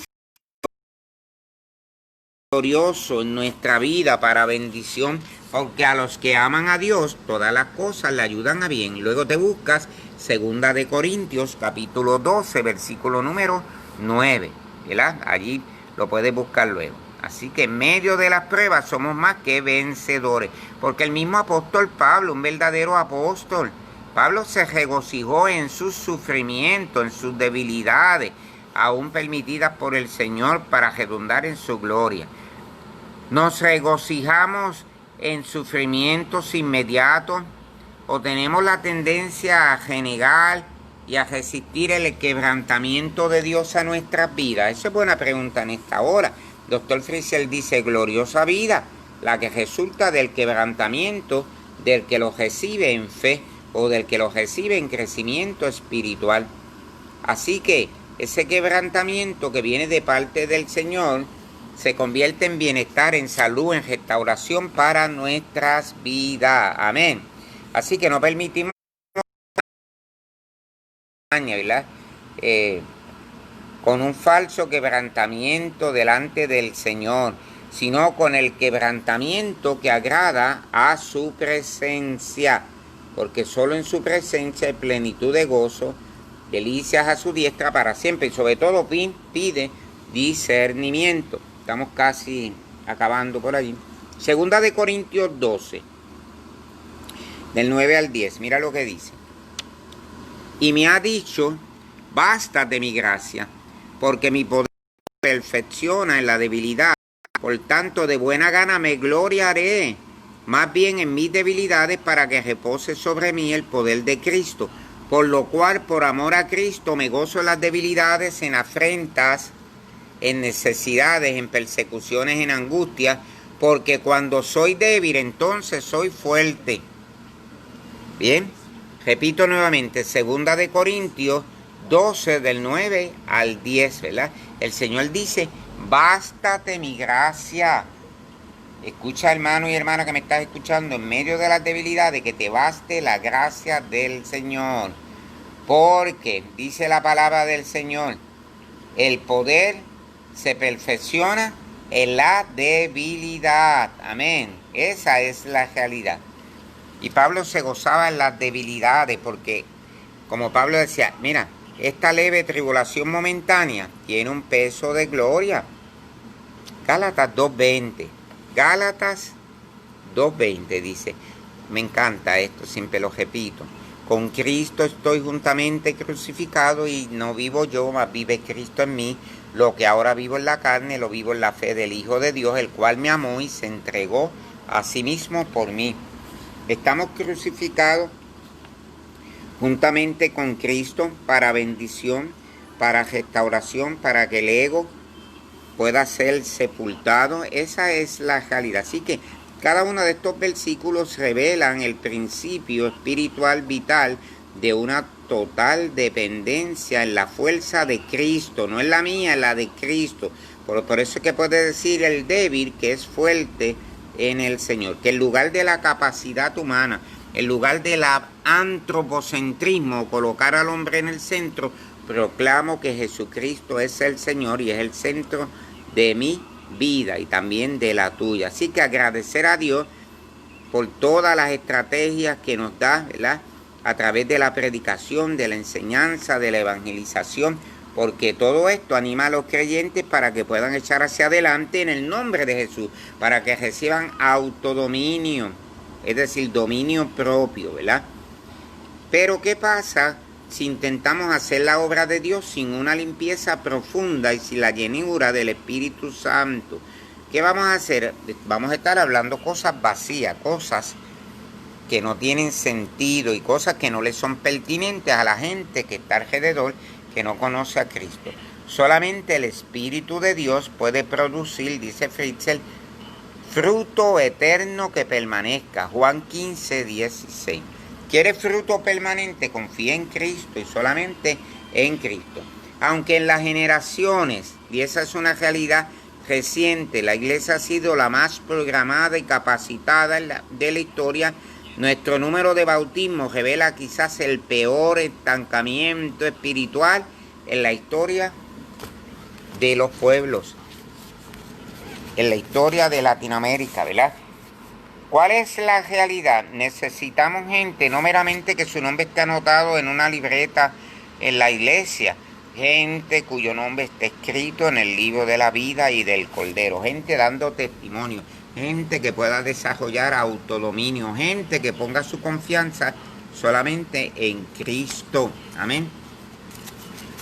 glorioso en nuestra vida para bendición, porque a los que aman a Dios todas las cosas le ayudan a bien. Luego te buscas 2 Corintios capítulo 12 versículo número 9, ¿verdad? Allí lo puedes buscar luego. Así que en medio de las pruebas somos más que vencedores, porque el mismo apóstol Pablo, un verdadero apóstol, Pablo se regocijó en sus sufrimientos, en sus debilidades, aún permitidas por el Señor para redundar en su gloria. Nos regocijamos en sufrimientos inmediatos o tenemos la tendencia a renegar y a resistir el quebrantamiento de Dios a nuestras vidas. Esa es buena pregunta en esta hora. Doctor Friesel dice, gloriosa vida, la que resulta del quebrantamiento del que lo recibe en fe o del que lo recibe en crecimiento espiritual. Así que ese quebrantamiento que viene de parte del Señor se convierte en bienestar, en salud, en restauración para nuestras vidas. Amén. Así que no permitimos, ¿verdad? Con un falso quebrantamiento delante del Señor, sino con el quebrantamiento que agrada a su presencia, porque solo en su presencia hay plenitud de gozo, delicias a su diestra para siempre, y sobre todo pide discernimiento. Estamos casi acabando por allí. 2 Corintios 12, del 9 al 10, mira lo que dice. Y me ha dicho, bástate mi gracia, porque mi poder perfecciona en la debilidad. Por tanto, de buena gana me gloriaré, más bien en mis debilidades, para que repose sobre mí el poder de Cristo. Por lo cual, por amor a Cristo, me gozo en las debilidades, en afrentas, en necesidades, en persecuciones, en angustias, porque cuando soy débil, entonces soy fuerte. Bien, repito nuevamente, 2 Corintios 12, del 9 al 10, ¿verdad? El Señor dice, bástate mi gracia. Escucha, hermano y hermana que me estás escuchando, en medio de las debilidades, que te baste la gracia del Señor. Porque, dice la palabra del Señor, el poder se perfecciona en la debilidad. Amén. Esa es la realidad. Y Pablo se gozaba en las debilidades porque, como Pablo decía, mira, esta leve tribulación momentánea tiene un peso de gloria. Gálatas 2:20. Gálatas 2:20 dice, me encanta esto, siempre lo repito. Con Cristo estoy juntamente crucificado y no vivo yo, mas vive Cristo en mí. Lo que ahora vivo en la carne, lo vivo en la fe del Hijo de Dios, el cual me amó y se entregó a sí mismo por mí. Estamos crucificados juntamente con Cristo para bendición, para restauración, para que el ego pueda ser sepultado. Esa es la realidad. Así que cada uno de estos versículos revelan el principio espiritual vital de una total dependencia en la fuerza de Cristo, no es la mía, es la de Cristo. Por eso es que puede decir el débil que es fuerte en el Señor, que en lugar de la capacidad humana, en lugar del antropocentrismo, colocar al hombre en el centro, proclamo que Jesucristo es el Señor y es el centro de mi vida y también de la tuya. Así que agradecer a Dios por todas las estrategias que nos da, ¿verdad?, a través de la predicación, de la enseñanza, de la evangelización, porque todo esto anima a los creyentes para que puedan echar hacia adelante en el nombre de Jesús, para que reciban autodominio, es decir, dominio propio, ¿verdad? Pero ¿qué pasa si intentamos hacer la obra de Dios sin una limpieza profunda y sin la llenura del Espíritu Santo? ¿Qué vamos a hacer? Vamos a estar hablando cosas vacías, cosas que no tienen sentido y cosas que no le son pertinentes a la gente que está alrededor, que no conoce a Cristo. Solamente el Espíritu de Dios puede producir, dice Fritzl, fruto eterno que permanezca. Juan 15, 16. ¿Quieres fruto permanente? Confía en Cristo y solamente en Cristo. Aunque en las generaciones, y esa es una realidad reciente, la iglesia ha sido la más programada y capacitada de la historia, nuestro número de bautismos revela quizás el peor estancamiento espiritual en la historia de los pueblos, en la historia de Latinoamérica, ¿verdad? ¿Cuál es la realidad? Necesitamos gente, no meramente que su nombre esté anotado en una libreta en la iglesia, gente cuyo nombre esté escrito en el libro de la vida y del Cordero, gente dando testimonio, gente que pueda desarrollar autodominio, gente que ponga su confianza solamente en Cristo. Amén.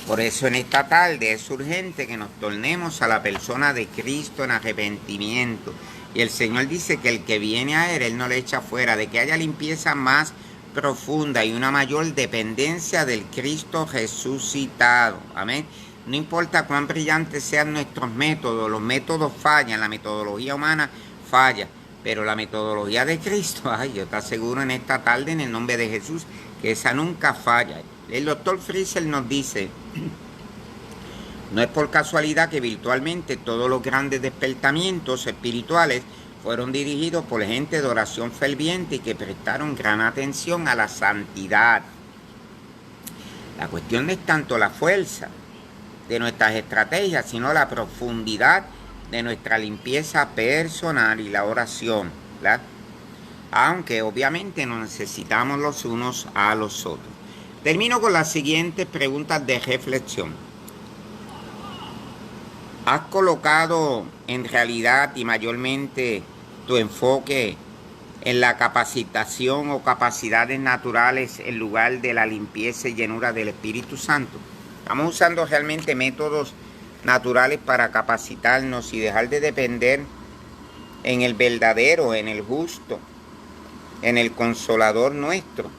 Por eso en esta tarde es urgente que nos tornemos a la persona de Cristo en arrepentimiento. Y el Señor dice que el que viene a Él no le echa fuera, de que haya limpieza más profunda y una mayor dependencia del Cristo resucitado. Amén. No importa cuán brillantes sean nuestros métodos, los métodos fallan, la metodología humana falla, pero la metodología de Cristo, yo te aseguro en esta tarde en el nombre de Jesús que esa nunca falla. El doctor Fritzl nos dice, no es por casualidad que virtualmente todos los grandes despertamientos espirituales fueron dirigidos por gente de oración ferviente y que prestaron gran atención a la santidad. La cuestión no es tanto la fuerza de nuestras estrategias, sino la profundidad de nuestra limpieza personal y la oración, ¿verdad? Aunque obviamente nos necesitamos los unos a los otros. Termino con las siguientes preguntas de reflexión. ¿Has colocado en realidad y mayormente tu enfoque en la capacitación o capacidades naturales en lugar de la limpieza y llenura del Espíritu Santo? Estamos usando realmente métodos naturales para capacitarnos y dejar de depender en el verdadero, en el justo, en el consolador nuestro.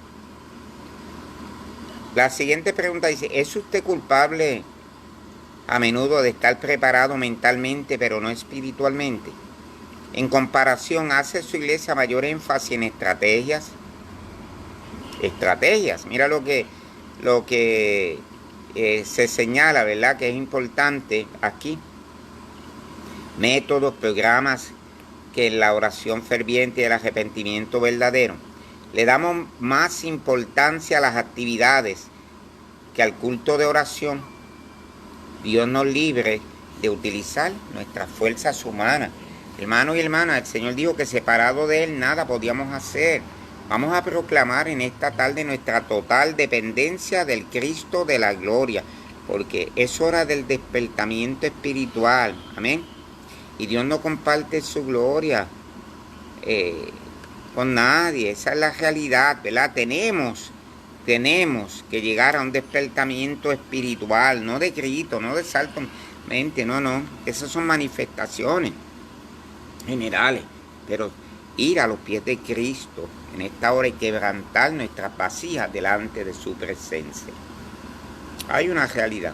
La siguiente pregunta dice, ¿es usted culpable a menudo de estar preparado mentalmente pero no espiritualmente? En comparación, ¿hace su iglesia mayor énfasis en estrategias? Mira lo que se señala, ¿verdad? Que es importante aquí. Métodos, programas que en la oración ferviente y el arrepentimiento verdadero. Le damos más importancia a las actividades que al culto de oración. Dios nos libre de utilizar nuestras fuerzas humanas. Hermanos y hermanas, el Señor dijo que separado de Él nada podíamos hacer. Vamos a proclamar en esta tarde nuestra total dependencia del Cristo de la gloria, porque es hora del despertamiento espiritual. Amén. Y Dios no comparte su gloria con nadie. Esa es la realidad, ¿verdad? Tenemos que llegar a un despertamiento espiritual, no de grito, no de salto, mente, no. Esas son manifestaciones generales, pero ir a los pies de Cristo en esta hora y quebrantar nuestras vasijas delante de su presencia. Hay una realidad.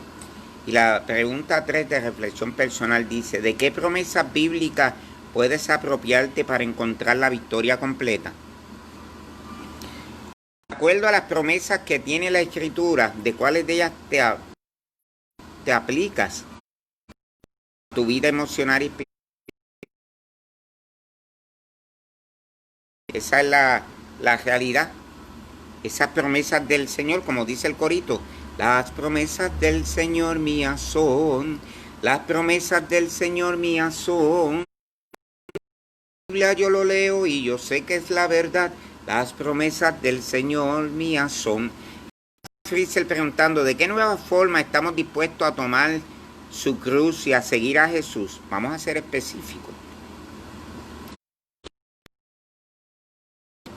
Y la pregunta 3 de reflexión personal dice, ¿de qué promesas bíblicas puedes apropiarte para encontrar la victoria completa? De acuerdo a las promesas que tiene la Escritura, ¿de cuáles de ellas te aplicas a tu vida emocional y espiritual? Esa es la realidad. Esas promesas del Señor, como dice el corito, las promesas del Señor mías son, las promesas del Señor mías son. La Biblia yo lo leo y yo sé que es la verdad. Las promesas del Señor mías son. Fritzl preguntando, ¿de qué nueva forma estamos dispuestos a tomar su cruz y a seguir a Jesús? Vamos a ser específicos.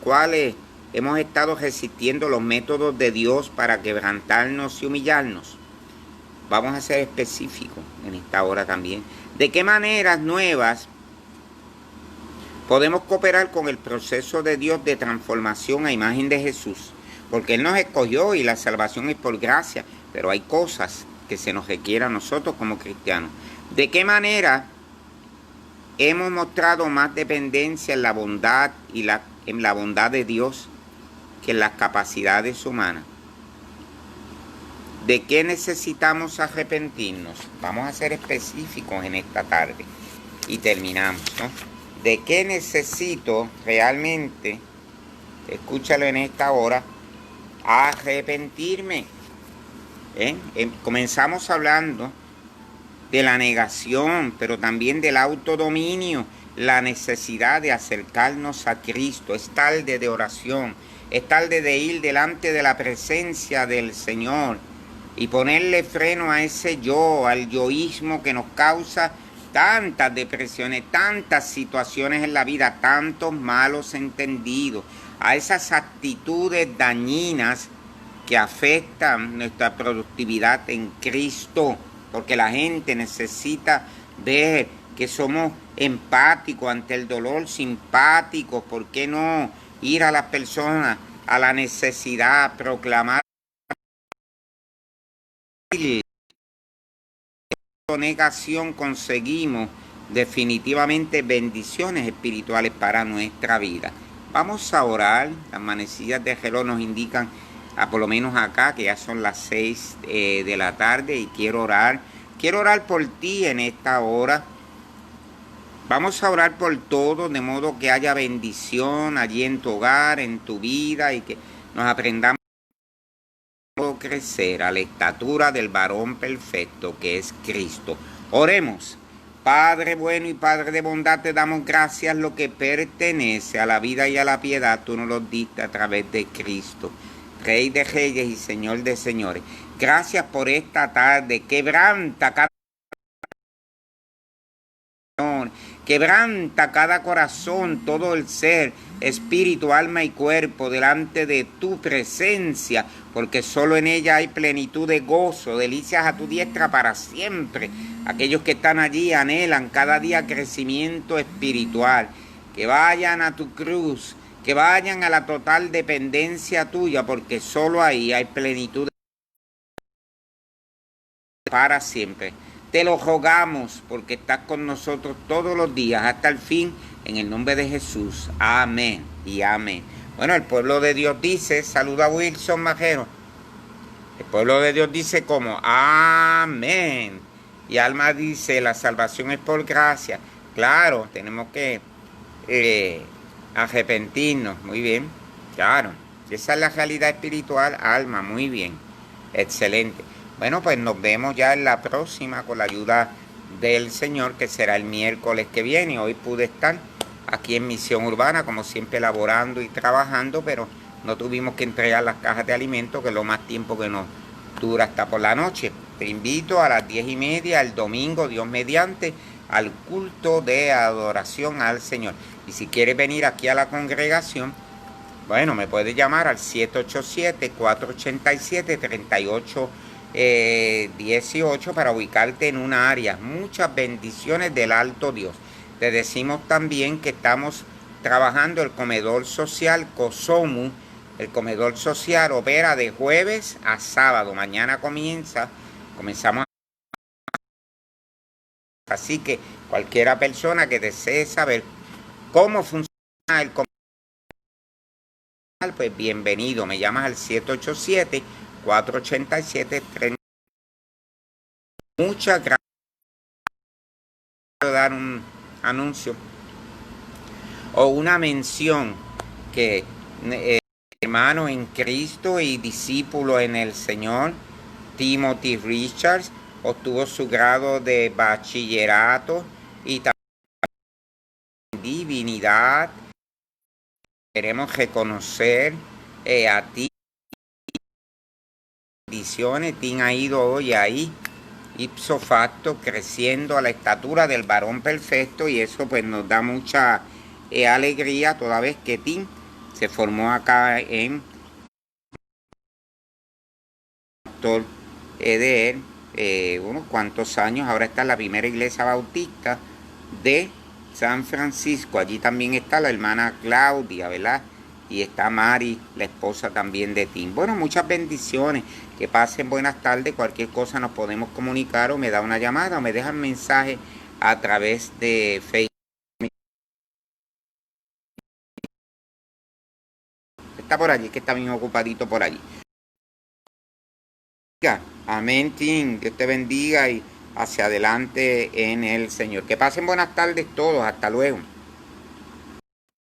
¿Cuáles hemos estado resistiendo los métodos de Dios para quebrantarnos y humillarnos? Vamos a ser específicos en esta hora también. ¿De qué maneras nuevas podemos cooperar con el proceso de Dios de transformación a imagen de Jesús? Porque Él nos escogió y la salvación es por gracia, pero hay cosas que se nos requiere a nosotros como cristianos. ¿De qué manera hemos mostrado más dependencia en la bondad en la bondad de Dios que en las capacidades humanas? ¿De qué necesitamos arrepentirnos? Vamos a ser específicos en esta tarde y terminamos, ¿no? ¿De qué necesito realmente, escúchalo en esta hora, arrepentirme? Comenzamos hablando de la negación, pero también del autodominio, la necesidad de acercarnos a Cristo. Es tarde de oración, es tarde de ir delante de la presencia del Señor y ponerle freno a ese yo, al yoísmo que nos causa tantas depresiones, tantas situaciones en la vida, tantos malos entendidos, a esas actitudes dañinas que afectan nuestra productividad en Cristo, porque la gente necesita ver que somos empáticos ante el dolor, simpáticos. ¿Por qué no ir a las personas, a la necesidad, proclamar negación? Conseguimos definitivamente bendiciones espirituales para nuestra vida. Vamos a orar. Las manecillas de reloj nos indican, por lo menos acá, que ya son las 6 de la tarde, y quiero orar por ti en esta hora. Vamos a orar por todos, de modo que haya bendición allí en tu hogar, en tu vida, y que nos aprendamos a crecer a la estatura del varón perfecto que es Cristo. Oremos. Padre bueno y Padre de bondad, te damos gracias. Lo que pertenece a la vida y a la piedad, tú nos lo diste a través de Cristo, Rey de reyes y Señor de señores. Gracias por esta tarde. Quebranta cada corazón, todo el ser, espíritu, alma y cuerpo delante de tu presencia, porque solo en ella hay plenitud de gozo, delicias a tu diestra para siempre. Aquellos que están allí anhelan cada día crecimiento espiritual, que vayan a tu cruz, que vayan a la total dependencia tuya, porque solo ahí hay plenitud para siempre. Te lo rogamos porque estás con nosotros todos los días hasta el fin, en el nombre de Jesús. Amén y amén. Bueno, el pueblo de Dios dice, saluda a Wilson Majero. El pueblo de Dios dice como amén. Y Alma dice, la salvación es por gracia. Claro, tenemos que arrepentirnos. Muy bien, claro. Esa es la realidad espiritual, Alma, muy bien. Excelente. Bueno, pues nos vemos ya en la próxima con la ayuda del Señor, que será el miércoles que viene. Hoy pude estar aquí en Misión Urbana, como siempre, laborando y trabajando, pero no tuvimos que entregar las cajas de alimentos, que es lo más tiempo que nos dura hasta por la noche. Te invito a las 10:30 el domingo, Dios mediante, al culto de adoración al Señor. Y si quieres venir aquí a la congregación, bueno, me puedes llamar al 787-487-3818 para ubicarte en una área. Muchas bendiciones del alto Dios. Te decimos también que estamos trabajando el comedor social Cosomu. El comedor social opera de jueves a sábado. Mañana comenzamos. Así que cualquiera persona que desee saber cómo funciona el comedor, pues bienvenido. Me llamas al 787-487-30. Muchas gracias. Quiero dar un anuncio o una mención que hermano en Cristo y discípulo en el Señor, Timothy Richards, obtuvo su grado de bachillerato y también divinidad. Queremos reconocer a ti. Bendiciones. Tim ha ido hoy ahí, ipso facto, creciendo a la estatura del varón perfecto, y eso pues nos da mucha alegría toda vez que Tim se formó acá en pastor de él unos cuantos años. Ahora está en la primera iglesia bautista de San Francisco. Allí también está la hermana Claudia, ¿verdad? y está Mari, la esposa también de Tim. Bueno, muchas bendiciones, que pasen buenas tardes, cualquier cosa nos podemos comunicar o me da una llamada o me dejan mensaje a través de Facebook. Está por allí, que está bien ocupadito por allí. Amén, Tim, Dios te bendiga y hacia adelante en el Señor. Que pasen buenas tardes todos, hasta luego.